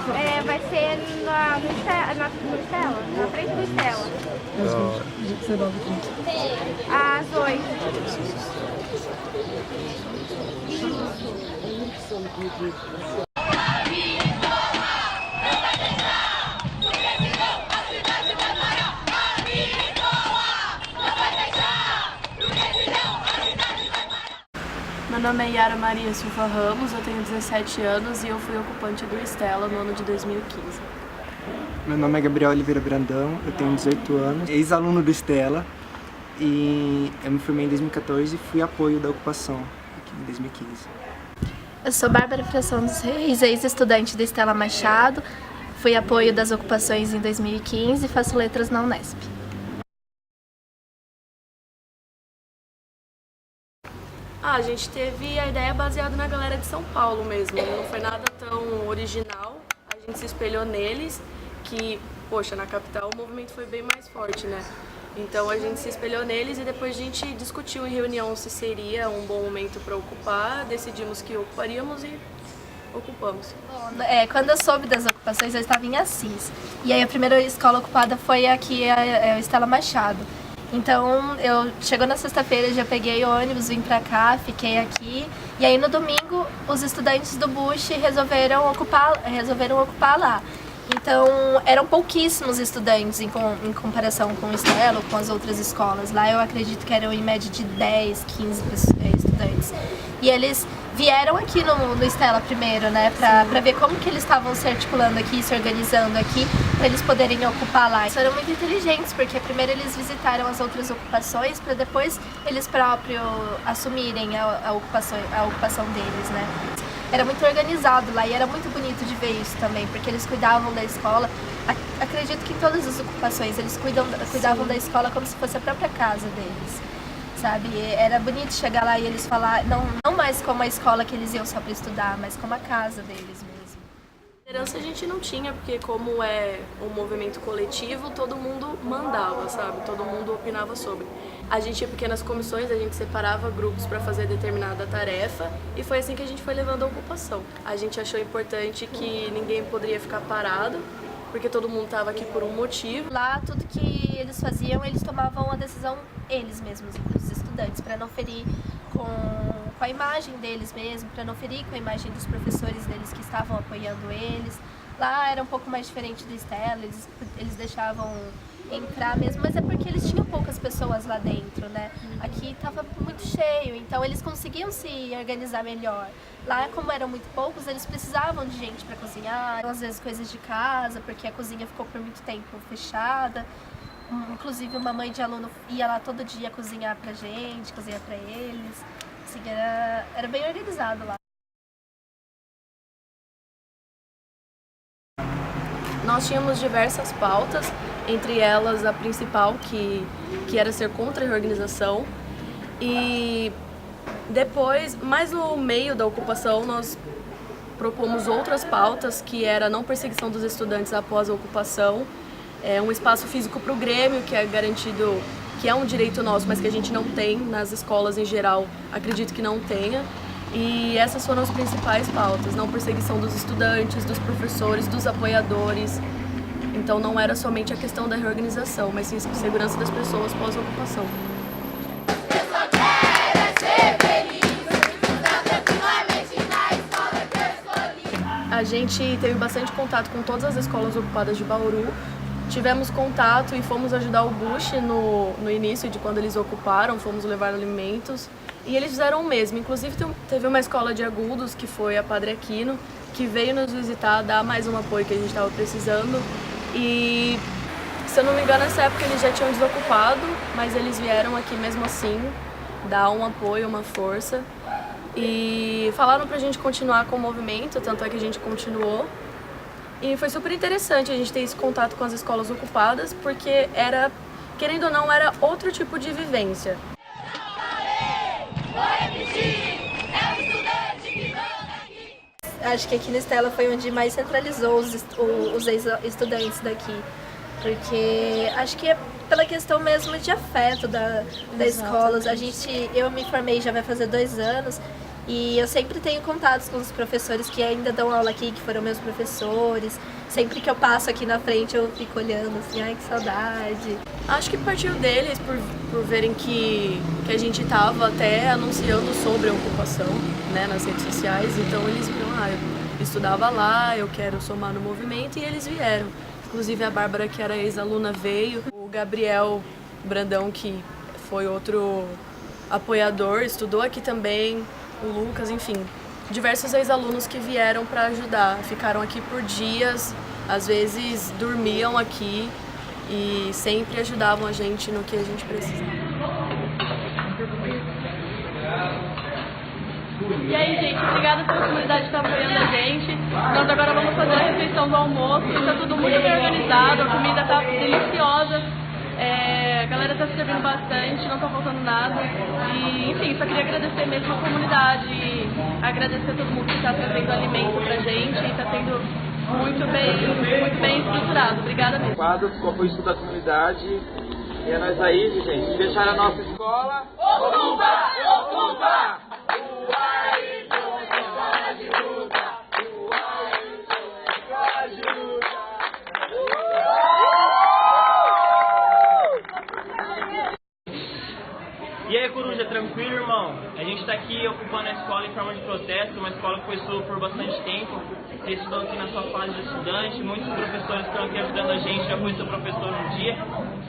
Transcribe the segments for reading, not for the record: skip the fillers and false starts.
Vai ser no Estela, na frente do Estela. Às 8. Meu nome é Yara Maria Silva Ramos, eu tenho 17 anos e eu fui ocupante do Estela no ano de 2015. Meu nome é Gabriel Oliveira Brandão, eu tenho 18 anos, ex-aluno do Estela, e eu me formei em 2014 e fui apoio da ocupação aqui em 2015. Eu sou Bárbara Fração dos Reis, ex-estudante da Estela Machado, fui apoio das ocupações em 2015 e faço letras na Unesp. A gente teve a ideia baseada na galera de São Paulo mesmo, não foi nada tão original, a gente se espelhou neles, que, poxa, na capital o movimento foi bem mais forte, né? Então a gente se espelhou neles e depois a gente discutiu em reunião se seria um bom momento para ocupar, decidimos que ocuparíamos e ocupamos. Quando eu soube das ocupações, eu estava em Assis, e aí a primeira escola ocupada foi aqui, a Estela Machado. Então, chegou na sexta-feira, já peguei o ônibus, vim pra cá, fiquei aqui. E aí no domingo, os estudantes do Bush resolveram ocupar lá. Então, eram pouquíssimos estudantes em comparação com o Estela ou com as outras escolas. Lá eu acredito que eram em média de 10, 15 estudantes. E eles vieram aqui no Estela primeiro, né, pra ver como que eles estavam se articulando aqui, se organizando aqui, para eles poderem ocupar lá. Eles foram muito inteligentes, porque primeiro eles visitaram as outras ocupações, para depois eles próprios assumirem a ocupação deles, né. Era muito organizado lá e era muito bonito de ver isso também, porque eles cuidavam da escola. Acredito que em todas as ocupações eles cuidavam da escola como se fosse a própria casa deles. Sabe? Era bonito chegar lá e eles falar, não mais como a escola que eles iam só para estudar, mas como a casa deles mesmo. Liderança a gente não tinha, porque como é um movimento coletivo, todo mundo mandava, sabe? Todo mundo opinava sobre. A gente tinha pequenas comissões, a gente separava grupos para fazer determinada tarefa e foi assim que a gente foi levando a ocupação. A gente achou importante que ninguém poderia ficar parado, porque todo mundo estava aqui por um motivo. Lá, tudo que eles faziam, eles tomavam a decisão eles mesmos, os estudantes, para não ferir com a imagem deles mesmo, para não ferir com a imagem dos professores deles que estavam apoiando eles. Lá era um pouco mais diferente do Estela, eles deixavam entrar mesmo, mas é porque eles tinham poucas pessoas lá dentro, né? Aqui estava muito cheio, então eles conseguiam se organizar melhor. Lá, como eram muito poucos, eles precisavam de gente para cozinhar, às vezes coisas de casa, porque a cozinha ficou por muito tempo fechada. Inclusive, uma mãe de aluno ia lá todo dia cozinhar pra gente, cozinhar pra eles. Assim, era bem organizado lá. Nós tínhamos diversas pautas, entre elas a principal, que era ser contra a reorganização. E depois, mais no meio da ocupação, nós propomos outras pautas, que era a não perseguição dos estudantes após a ocupação, um espaço físico para o Grêmio, que é garantido, que é um direito nosso, mas que a gente não tem nas escolas em geral, acredito que não tenha. E essas foram as principais pautas, não perseguição dos estudantes, dos professores, dos apoiadores. Então não era somente a questão da reorganização, mas sim a segurança das pessoas pós-ocupação. A gente teve bastante contato com todas as escolas ocupadas de Bauru. Tivemos contato e fomos ajudar o Bush no início de quando eles ocuparam, fomos levar alimentos. E eles fizeram o mesmo. Inclusive teve uma escola de Agudos, que foi a Padre Aquino, que veio nos visitar, dar mais um apoio que a gente estava precisando. E, se eu não me engano, nessa época eles já tinham desocupado, mas eles vieram aqui mesmo assim, dar um apoio, uma força. E falaram pra gente continuar com o movimento, tanto é que a gente continuou. E foi super interessante a gente ter esse contato com as escolas ocupadas, porque era, querendo ou não, era outro tipo de vivência. Acho que aqui na Estela foi onde mais centralizou os ex-estudantes daqui, porque acho que é pela questão mesmo de afeto da escola. Eu me formei já vai fazer 2 anos, E eu sempre tenho contatos com os professores que ainda dão aula aqui, que foram meus professores. Sempre que eu passo aqui na frente eu fico olhando assim, ai que saudade. Acho que partiu deles por verem que a gente estava até anunciando sobre a ocupação, né, nas redes sociais. Então eles viram, eu estudava lá, eu quero somar no movimento, e eles vieram. Inclusive a Bárbara, que era ex-aluna, veio. O Gabriel Brandão, que foi outro apoiador, estudou aqui também. O Lucas, enfim, diversos ex-alunos que vieram para ajudar, ficaram aqui por dias, às vezes dormiam aqui e sempre ajudavam a gente no que a gente precisava. E aí, gente, obrigada pela comunidade que está apoiando a gente. Nós agora vamos fazer a refeição do almoço, está tudo muito bem organizado, a comida está deliciosa. A galera está se servindo bastante, não está faltando nada. E, enfim, só queria agradecer mesmo a comunidade, e agradecer a todo mundo que está trazendo alimento pra gente e está sendo muito bem estruturado. Obrigada mesmo. Com o apoio da comunidade. E é nós aí, gente. Deixar a nossa escola. Ocupa! Ocupa! E aí, Coruja, tranquilo, irmão? A gente tá aqui ocupando a escola em forma de protesto, uma escola que foi sua por bastante tempo. Você estudou aqui na sua fase de estudante, muitos professores que estão aqui ajudando a gente, já foi seu professor um dia.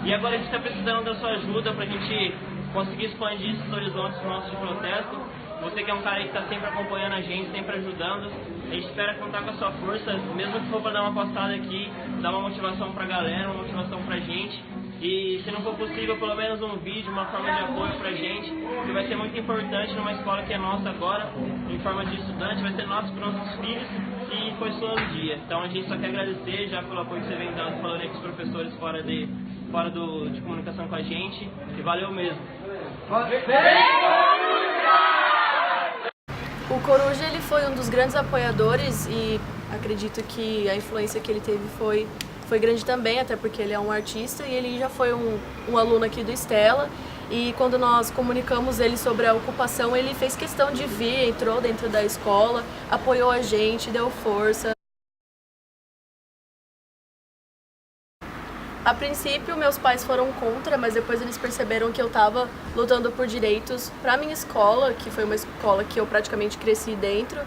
E agora a gente está precisando da sua ajuda para a gente conseguir expandir esses horizontes nossos de protesto. Você que é um cara que está sempre acompanhando a gente, sempre ajudando, a gente espera contar com a sua força, mesmo que for para dar uma postada aqui, dar uma motivação para a galera, uma motivação para a gente. E se não for possível, pelo menos um vídeo, uma forma de apoio pra gente, que vai ser muito importante numa escola que é nossa agora, em forma de estudante, vai ser nosso para nossos filhos, e foi só um dia. Então a gente só quer agradecer já pelo apoio que você vem dando, falando aí com os professores fora de comunicação com a gente, e valeu mesmo. O Coruja, ele foi um dos grandes apoiadores, e acredito que a influência que ele teve foi grande também, até porque ele é um artista e ele já foi um aluno aqui do Stella. E quando nós comunicamos ele sobre a ocupação, ele fez questão de vir, entrou dentro da escola, apoiou a gente, deu força. A princípio, meus pais foram contra, mas depois eles perceberam que eu estava lutando por direitos para minha escola, que foi uma escola que eu praticamente cresci dentro.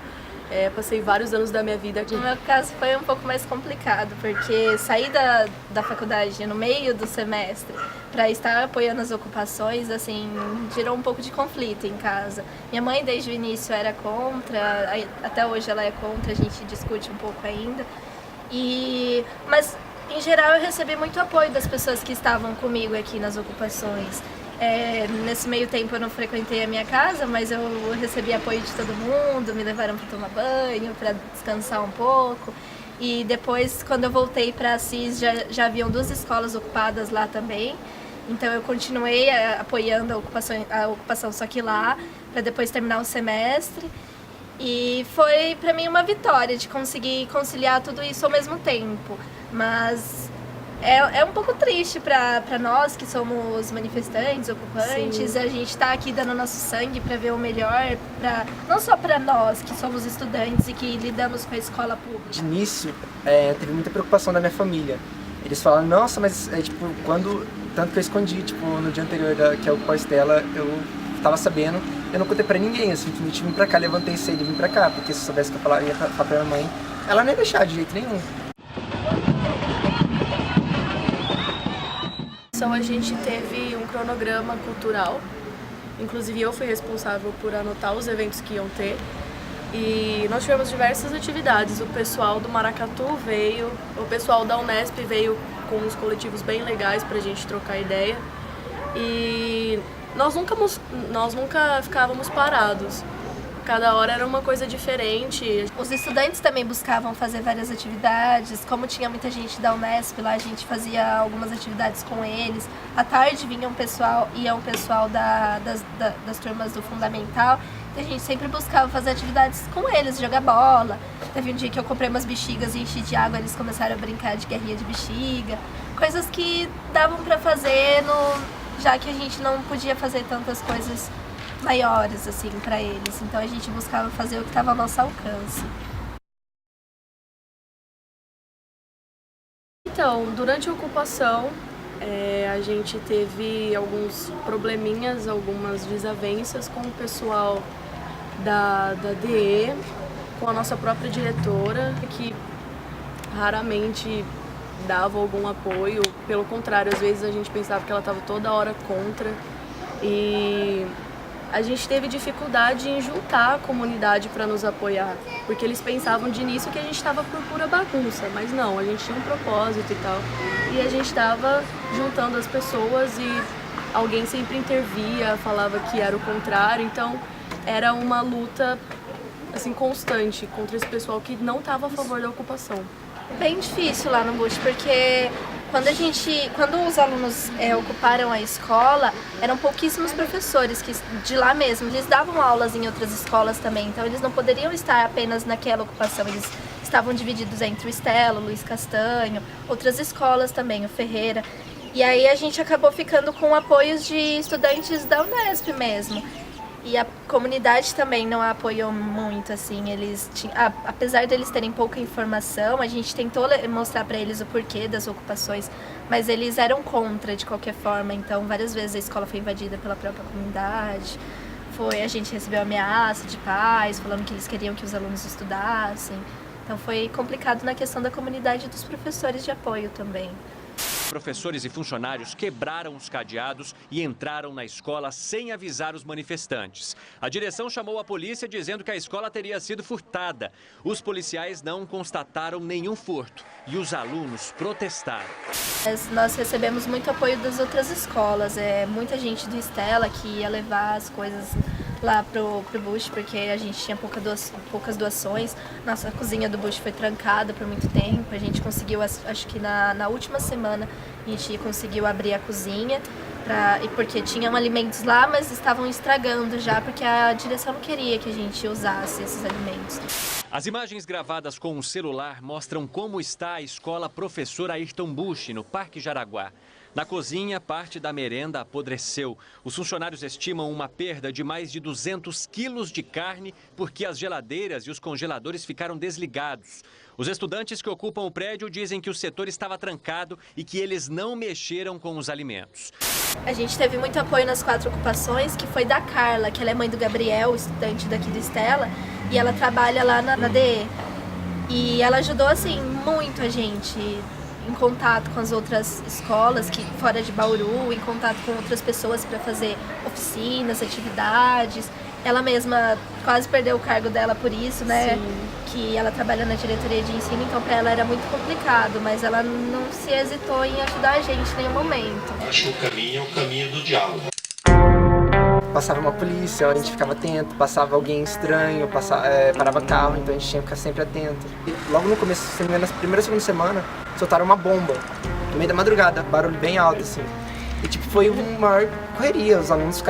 Passei vários anos da minha vida aqui. No meu caso foi um pouco mais complicado, porque sair da faculdade no meio do semestre para estar apoiando as ocupações, assim, gerou um pouco de conflito em casa. Minha mãe desde o início era contra, até hoje ela é contra, a gente discute um pouco ainda. Mas em geral eu recebi muito apoio das pessoas que estavam comigo aqui nas ocupações. Nesse meio tempo eu não frequentei a minha casa, mas eu recebi apoio de todo mundo, me levaram para tomar banho, para descansar um pouco. E depois, quando eu voltei para Assis, já haviam 2 escolas ocupadas lá também. Então eu continuei apoiando a ocupação só que lá, para depois terminar o semestre. E foi para mim uma vitória de conseguir conciliar tudo isso ao mesmo tempo. Mas é um pouco triste para nós que somos manifestantes, ocupantes. Sim. A gente tá aqui dando nosso sangue para ver o melhor, não só para nós que somos estudantes e que lidamos com a escola pública. De início, teve muita preocupação da minha família. Eles falaram, nossa, mas tanto que eu escondi, no dia anterior que eu ocupei a Stella, eu tava sabendo, eu não contei pra ninguém, assim, simplesmente vim pra cá, levantei cedo e vim pra cá, porque se eu soubesse que eu ia falar pra minha mãe, ela não ia deixar de jeito nenhum. A gente teve um cronograma cultural, inclusive eu fui responsável por anotar os eventos que iam ter, e nós tivemos diversas atividades. O pessoal do Maracatu veio, o pessoal da Unesp veio com uns coletivos bem legais pra gente trocar ideia, e nós nunca ficávamos parados. Cada hora era uma coisa diferente. Os estudantes também buscavam fazer várias atividades. Como tinha muita gente da Unesp lá, a gente fazia algumas atividades com eles. À tarde ia um pessoal das turmas do Fundamental. Então a gente sempre buscava fazer atividades com eles, jogar bola. Teve um dia que eu comprei umas bexigas e enchi de água, eles começaram a brincar de guerrinha de bexiga. Coisas que davam pra fazer, já que a gente não podia fazer tantas coisas maiores, assim, para eles. Então a gente buscava fazer o que estava ao nosso alcance. Então, durante a ocupação, a gente teve alguns probleminhas, algumas desavenças com o pessoal da DE, com a nossa própria diretora, que raramente dava algum apoio. Pelo contrário, às vezes a gente pensava que ela estava toda hora contra. E a gente teve dificuldade em juntar a comunidade para nos apoiar, porque eles pensavam de início que a gente estava por pura bagunça, mas não, a gente tinha um propósito e tal. E a gente estava juntando as pessoas e alguém sempre intervia, falava que era o contrário, então era uma luta assim constante contra esse pessoal que não estava a favor da ocupação. Bem difícil lá no Bush, porque quando os alunos ocuparam a escola, eram pouquíssimos professores de lá mesmo. Eles davam aulas em outras escolas também, então eles não poderiam estar apenas naquela ocupação. Eles estavam divididos entre o Estela, o Luiz Castanho, outras escolas também, o Ferreira. E aí a gente acabou ficando com apoios de estudantes da Unesp mesmo. E a comunidade também não a apoiou muito, assim, apesar deles terem pouca informação, a gente tentou mostrar para eles o porquê das ocupações, mas eles eram contra de qualquer forma, então várias vezes a escola foi invadida pela própria comunidade, a gente recebeu ameaça de pais, falando que eles queriam que os alunos estudassem, então foi complicado na questão da comunidade e dos professores de apoio também. Professores e funcionários quebraram os cadeados e entraram na escola sem avisar os manifestantes. A direção chamou a polícia dizendo que a escola teria sido furtada. Os policiais não constataram nenhum furto e os alunos protestaram. Nós recebemos muito apoio das outras escolas, muita gente do Estela que ia levar as coisas lá pro Bush, porque a gente tinha poucas doações. Nossa cozinha do Bush foi trancada por muito tempo. A gente conseguiu, acho que na última semana, a gente conseguiu abrir a cozinha, porque tinham alimentos lá, mas estavam estragando já, porque a direção não queria que a gente usasse esses alimentos. As imagens gravadas com um celular mostram como está a escola Professor Ayrton Bush, no Parque Jaraguá. Na cozinha, parte da merenda apodreceu. Os funcionários estimam uma perda de mais de 200 quilos de carne porque as geladeiras e os congeladores ficaram desligados. Os estudantes que ocupam o prédio dizem que o setor estava trancado e que eles não mexeram com os alimentos. A gente teve muito apoio nas 4 ocupações, que foi da Carla, que ela é mãe do Gabriel, estudante daqui do Estela, e ela trabalha lá na DE. E ela ajudou, assim, muito a gente em contato com as outras escolas fora de Bauru, em contato com outras pessoas para fazer oficinas, atividades. Ela mesma quase perdeu o cargo dela por isso, né? Sim. Que ela trabalha na diretoria de ensino, então para ela era muito complicado, mas ela não se hesitou em ajudar a gente em nenhum momento. Acho que o caminho é o caminho do diálogo. Passava uma polícia, a gente ficava atento, passava alguém estranho, parava carro, então a gente tinha que ficar sempre atento. E logo no começo, se não me engano, na primeira ou segunda semana, soltaram uma bomba, no meio da madrugada, barulho bem alto, assim. E tipo, foi uma maior correria, os alunos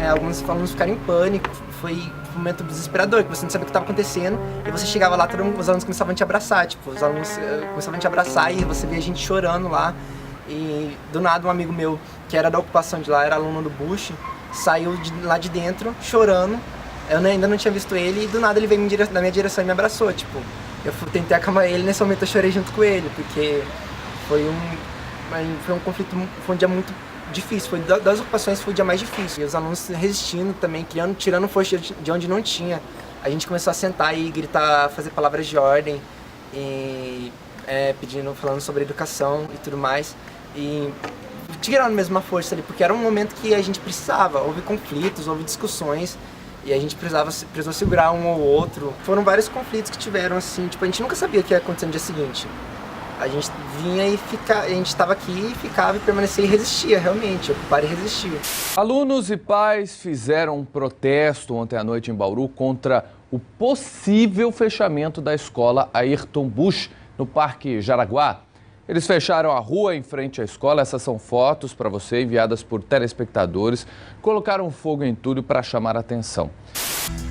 alguns alunos ficaram em pânico, foi um momento desesperador, que você não sabia o que estava acontecendo, e você chegava lá, os alunos começavam a te abraçar, tipo, os alunos começavam a te abraçar e você via a gente chorando lá. E do nada um amigo meu, que era da ocupação de lá, era aluno do Bush, saiu lá de dentro, chorando. Eu ainda não tinha visto ele e do nada ele veio na minha direção e me abraçou, tipo. Eu tentei acalmar ele, nesse momento eu chorei junto com ele, porque foi um conflito, foi um dia muito difícil, foi das ocupações foi o dia mais difícil. E os alunos resistindo também, tirando força de onde não tinha. A gente começou a sentar e gritar, fazer palavras de ordem, e falando sobre educação e tudo mais. E tirando mesmo a força ali, porque era um momento que a gente precisava, houve conflitos, houve discussões, e a gente precisou segurar um ou outro. Foram vários conflitos que tiveram, assim, tipo, a gente nunca sabia o que ia acontecer no dia seguinte. A gente vinha a gente estava aqui, ficava e permanecia e resistia, realmente, ocupar e resistir. Alunos e pais fizeram um protesto ontem à noite em Bauru contra o possível fechamento da escola Ayrton Bush, no Parque Jaraguá. Eles fecharam a rua em frente à escola, essas são fotos para você enviadas por telespectadores, colocaram fogo em tudo para chamar a atenção.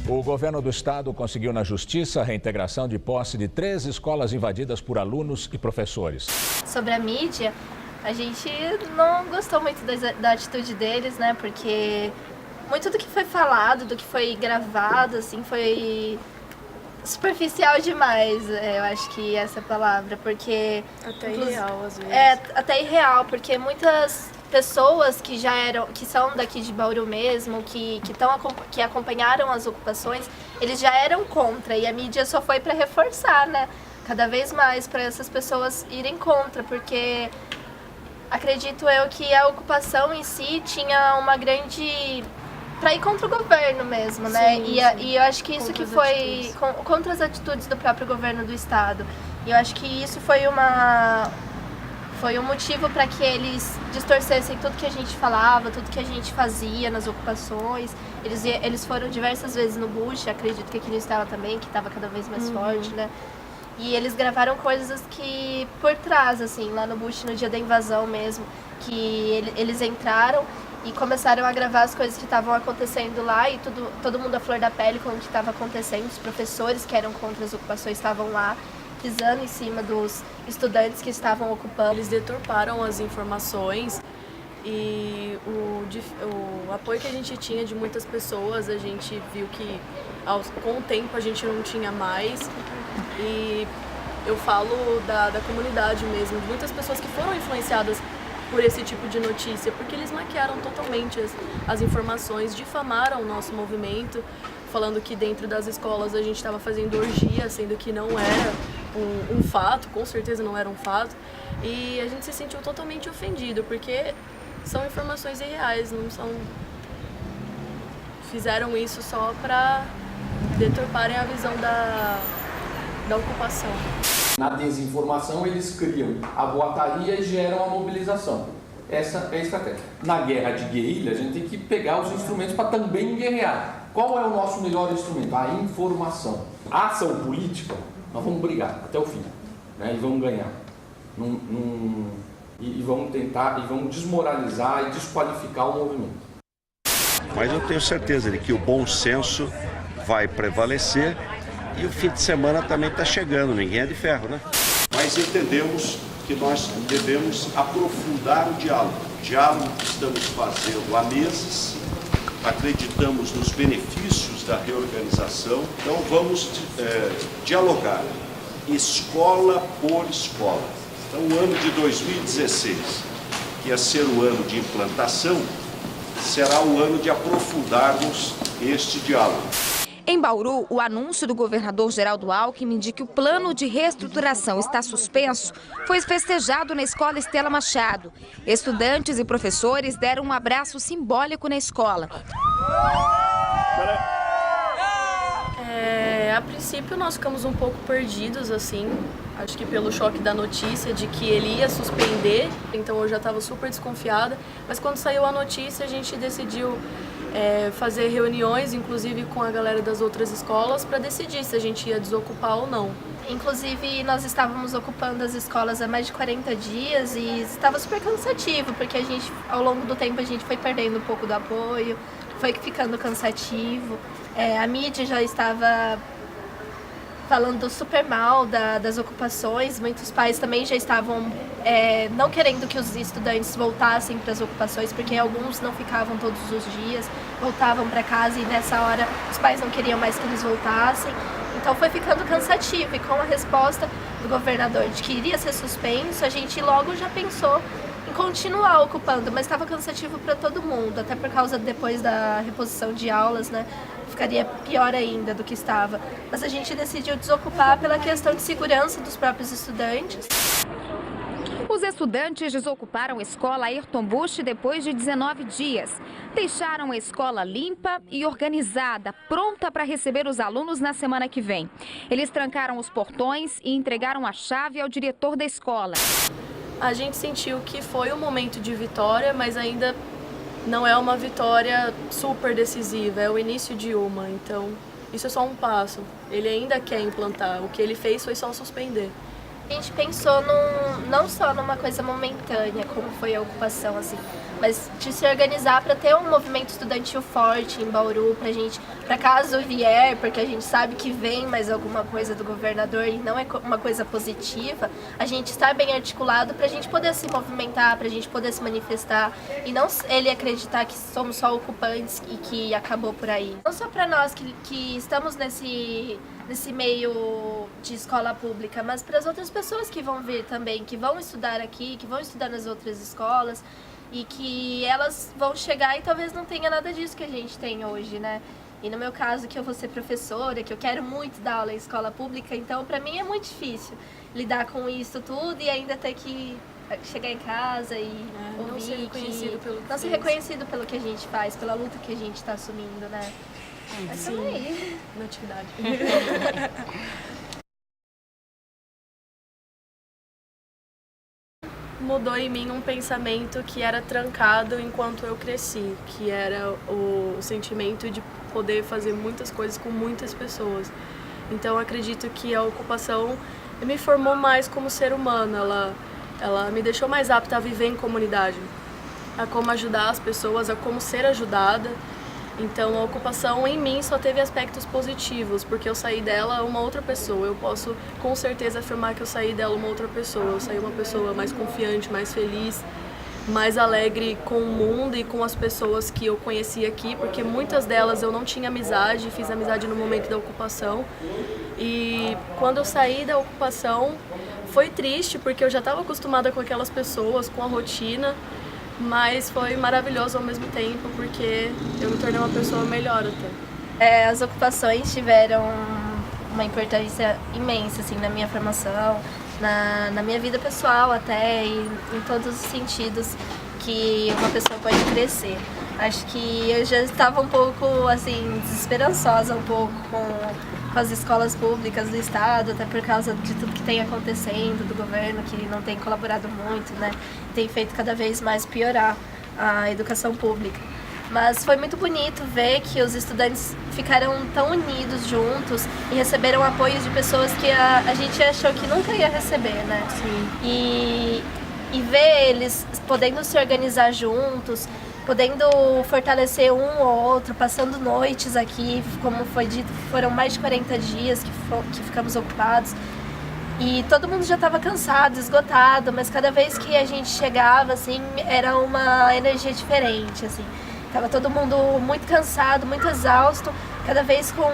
O governo do estado conseguiu na justiça a reintegração de posse de 3 escolas invadidas por alunos e professores. Sobre a mídia, a gente não gostou muito da atitude deles, né? Porque muito do que foi falado, do que foi gravado, assim, foi superficial demais, eu acho que essa é a palavra, porque... Até irreal, às vezes. Até irreal, porque muitas pessoas que são daqui de Bauru mesmo, que acompanharam as ocupações, eles já eram contra, e a mídia só foi para reforçar, né? Cada vez mais para essas pessoas irem contra, porque acredito eu que a ocupação em si tinha uma grande... para ir contra o governo mesmo, né? Sim, e eu acho que isso que foi contra as atitudes do próprio governo do estado. E eu acho que isso foi um motivo para que eles distorcessem tudo que a gente falava, tudo que a gente fazia nas ocupações. Eles foram diversas vezes no Bush, acredito que aqui no Estela também, que estava cada vez mais forte, né? E eles gravaram coisas que por trás, assim, lá no Bush, no dia da invasão mesmo, que eles entraram e começaram a gravar as coisas que estavam acontecendo lá e todo mundo à flor da pele com o que estava acontecendo. Os professores que eram contra as ocupações estavam lá, pisando em cima dos estudantes que estavam ocupando. Eles deturparam as informações e o apoio que a gente tinha de muitas pessoas, a gente viu que com o tempo a gente não tinha mais. E eu falo da comunidade mesmo, de muitas pessoas que foram influenciadas por esse tipo de notícia, porque eles maquiaram totalmente as informações, difamaram o nosso movimento, falando que dentro das escolas a gente estava fazendo orgia, sendo que não era um fato, com certeza não era um fato, e a gente se sentiu totalmente ofendido, porque são informações irreais, não são... Fizeram isso só para deturparem a visão da ocupação. Na desinformação, eles criam a boataria e geram a mobilização. Essa é a estratégia. Na guerra de guerrilha, a gente tem que pegar os instrumentos para também guerrear. Qual é o nosso melhor instrumento? A informação. A ação política, nós vamos brigar até o fim, né? E vamos ganhar. E vamos tentar, e vamos desmoralizar e desqualificar o movimento. Mas eu tenho certeza de que o bom senso vai prevalecer. E o fim de semana também está chegando, ninguém é de ferro, né? Mas entendemos que nós devemos aprofundar o diálogo. Diálogo que estamos fazendo há meses, acreditamos nos benefícios da reorganização, então vamos dialogar escola por escola. Então o ano de 2016, que ia ser o ano de implantação, será o ano de aprofundarmos este diálogo. Em Bauru, o anúncio do governador Geraldo Alckmin de que o plano de reestruturação está suspenso foi festejado na escola Estela Machado. Estudantes e professores deram um abraço simbólico na escola. A princípio nós ficamos um pouco perdidos, assim, acho que pelo choque da notícia de que ele ia suspender, então eu já estava super desconfiada, mas quando saiu a notícia a gente decidiu fazer reuniões, inclusive com a galera das outras escolas, para decidir se a gente ia desocupar ou não. Inclusive, nós estávamos ocupando as escolas há mais de 40 dias e estava super cansativo, porque ao longo do tempo a gente foi perdendo um pouco do apoio, foi ficando cansativo. A mídia já estava falando super mal das ocupações, muitos pais também já estavam não querendo que os estudantes voltassem para as ocupações, porque alguns não ficavam todos os dias, voltavam para casa e nessa hora os pais não queriam mais que eles voltassem. Então foi ficando cansativo e com a resposta do governador de que iria ser suspenso, a gente logo já pensou em continuar ocupando, mas estava cansativo para todo mundo, até por causa depois da reposição de aulas, né? Ficaria pior ainda do que estava. Mas a gente decidiu desocupar pela questão de segurança dos próprios estudantes. Os estudantes desocuparam a escola Ayrton Busch depois de 19 dias. Deixaram a escola limpa e organizada, pronta para receber os alunos na semana que vem. Eles trancaram os portões e entregaram a chave ao diretor da escola. A gente sentiu que foi um momento de vitória, mas ainda não é uma vitória super decisiva, é o início de uma, então isso é só um passo. Ele ainda quer implantar, o que ele fez foi só suspender. A gente pensou não só numa coisa momentânea, como foi a ocupação, assim, mas de se organizar para ter um movimento estudantil forte em Bauru, para caso vier, porque a gente sabe que vem mais alguma coisa do governador e não é uma coisa positiva, a gente estar bem articulado para a gente poder se movimentar, para a gente poder se manifestar e não ele acreditar que somos só ocupantes e que acabou por aí. Não só para nós que estamos nesse meio de escola pública, mas para as outras pessoas que vão vir também, que vão estudar aqui, que vão estudar nas outras escolas e que elas vão chegar e talvez não tenha nada disso que a gente tem hoje, né? E no meu caso, que eu vou ser professora, que eu quero muito dar aula em escola pública, então para mim é muito difícil lidar com isso tudo e ainda ter que chegar em casa e ouvir não ser reconhecido pelo que não ser reconhecido pelo que a gente faz, pela luta que a gente está assumindo, né? Sim, na atividade. Mudou em mim um pensamento que era trancado enquanto eu cresci, que era o sentimento de poder fazer muitas coisas com muitas pessoas. Então eu acredito que a ocupação me formou mais como ser humano, ela me deixou mais apta a viver em comunidade, a como ajudar as pessoas, a como ser ajudada. Então a ocupação em mim só teve aspectos positivos, porque eu saí dela uma outra pessoa. Eu posso com certeza afirmar que eu saí dela uma outra pessoa. Eu saí uma pessoa mais confiante, mais feliz, mais alegre com o mundo e com as pessoas que eu conheci aqui, porque muitas delas eu não tinha amizade, fiz amizade no momento da ocupação. E quando eu saí da ocupação foi triste, porque eu já estava acostumada com aquelas pessoas, com a rotina, mas foi maravilhoso ao mesmo tempo, porque eu me tornei uma pessoa melhor até. As ocupações tiveram uma importância imensa assim, na minha formação, na minha vida pessoal até, e em todos os sentidos que uma pessoa pode crescer. Acho que eu já estava um pouco assim, desesperançosa um pouco com as escolas públicas do estado, até por causa de tudo que tem acontecendo, do governo que não tem colaborado muito, né? Tem feito cada vez mais piorar a educação pública. Mas foi muito bonito ver que os estudantes ficaram tão unidos juntos e receberam apoio de pessoas que a gente achou que nunca ia receber, né? Sim. E ver eles podendo se organizar juntos, podendo fortalecer um ou outro, passando noites aqui, como foi dito, foram mais de 40 dias que ficamos ocupados. E todo mundo já estava cansado, esgotado, mas cada vez que a gente chegava, assim, era uma energia diferente, assim. Tava todo mundo muito cansado, muito exausto, cada vez com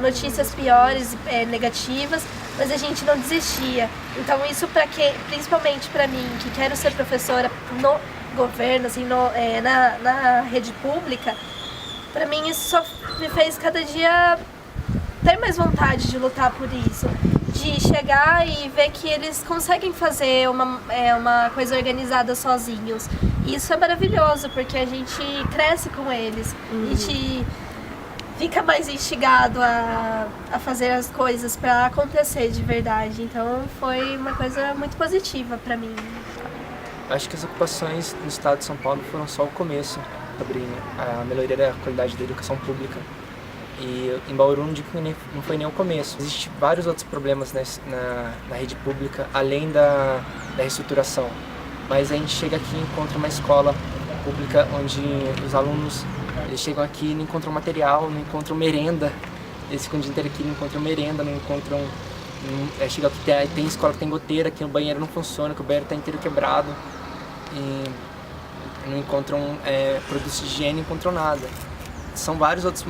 notícias piores, negativas, mas a gente não desistia. Então isso principalmente para mim, que quero ser professora no governo, assim, na rede pública, para mim isso só me fez cada dia ter mais vontade de lutar por isso, de chegar e ver que eles conseguem fazer uma coisa organizada sozinhos. E isso é maravilhoso, porque a gente cresce com eles, a gente fica mais instigado a fazer as coisas para acontecer de verdade. Então foi uma coisa muito positiva para mim. Acho que as ocupações no estado de São Paulo foram só o começo sobre a melhoria da qualidade da educação pública. E em Bauru não digo que não foi nem o começo. Existem vários outros problemas na rede pública, além da reestruturação. Mas a gente chega aqui e encontra uma escola pública onde os alunos eles chegam aqui e não encontram material, não encontram merenda. Eles ficam o dia inteiro aqui e não encontram merenda, não encontram... Chega aqui, tem escola que tem goteira, que o banheiro não funciona, que o banheiro está inteiro quebrado. E não encontram produtos de higiene, não encontram nada. São várias outras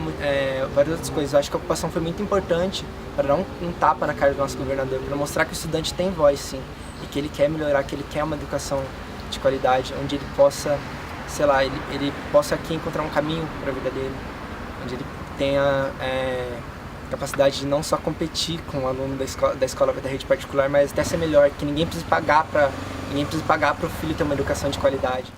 coisas. Eu acho que a ocupação foi muito importante para dar um tapa na cara do nosso governador, para mostrar que o estudante tem voz, sim, e que ele quer melhorar, que ele quer uma educação de qualidade, onde ele possa, sei lá, ele possa aqui encontrar um caminho para a vida dele, onde ele tenha capacidade de não só competir com o aluno da escola da rede particular, mas até ser melhor, que ninguém precisa pagar para o filho ter uma educação de qualidade.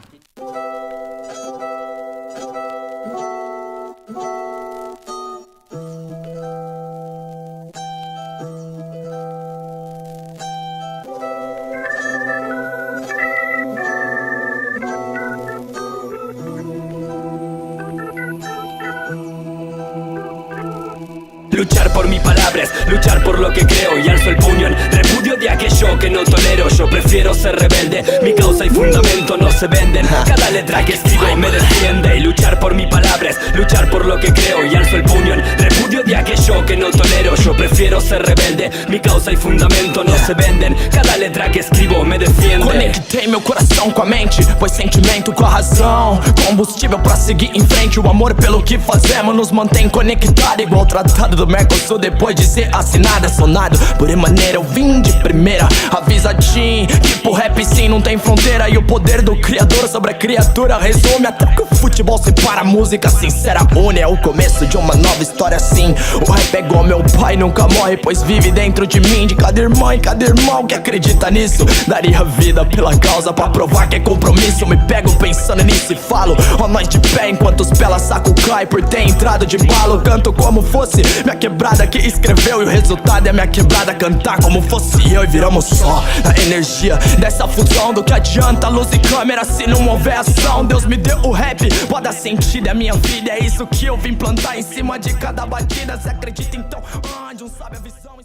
Luchar por mis palabras, luchar por lo que creo y alzo el puño en repudio de aquello que no tolero. Yo prefiero ser rebelde, mi causa y fundamento no se venden. Cada letra que escribo me defiende. Y luchar por mis palabras, luchar por lo que creo. Y alzo el puño en repudio de aquello que no tolero. Yo prefiero ser rebelde, mi causa y fundamento não se vendem. Cada letra que escrevo me defiende. Conectei meu coração com a mente, pois sentimento com a razão. Combustível pra seguir em frente. O amor pelo que fazemos nos mantém conectado. Igual o tratado do Mercosul depois de ser assinado. É sonado por maneira, eu vim de primeira. Avisadinho que pro rap sim não tem fronteira. E o poder do criador sobre a criatura resume até que o futebol separa a música sincera une. É o começo de uma nova história sim. O rap é igual meu pai, nunca morre, pois vive dentro de mim. De cada irmã e cada irmão que acredita nisso. Daria vida pela causa pra provar que é compromisso. Me pego pensando nisso e falo, ó nós de pé enquanto os pela saco cai. Por ter entrado de balo, canto como fosse minha quebrada que escreveu. E o resultado é minha quebrada cantar como fosse eu. E viramos só na energia dessa fusão. Do que adianta luz e câmera se não houver ação. Deus me deu o rap, pode dar sentido, é minha vida. É isso que eu vim plantar em cima de cada batida. Cê acredita então? Onde um sabe a visão.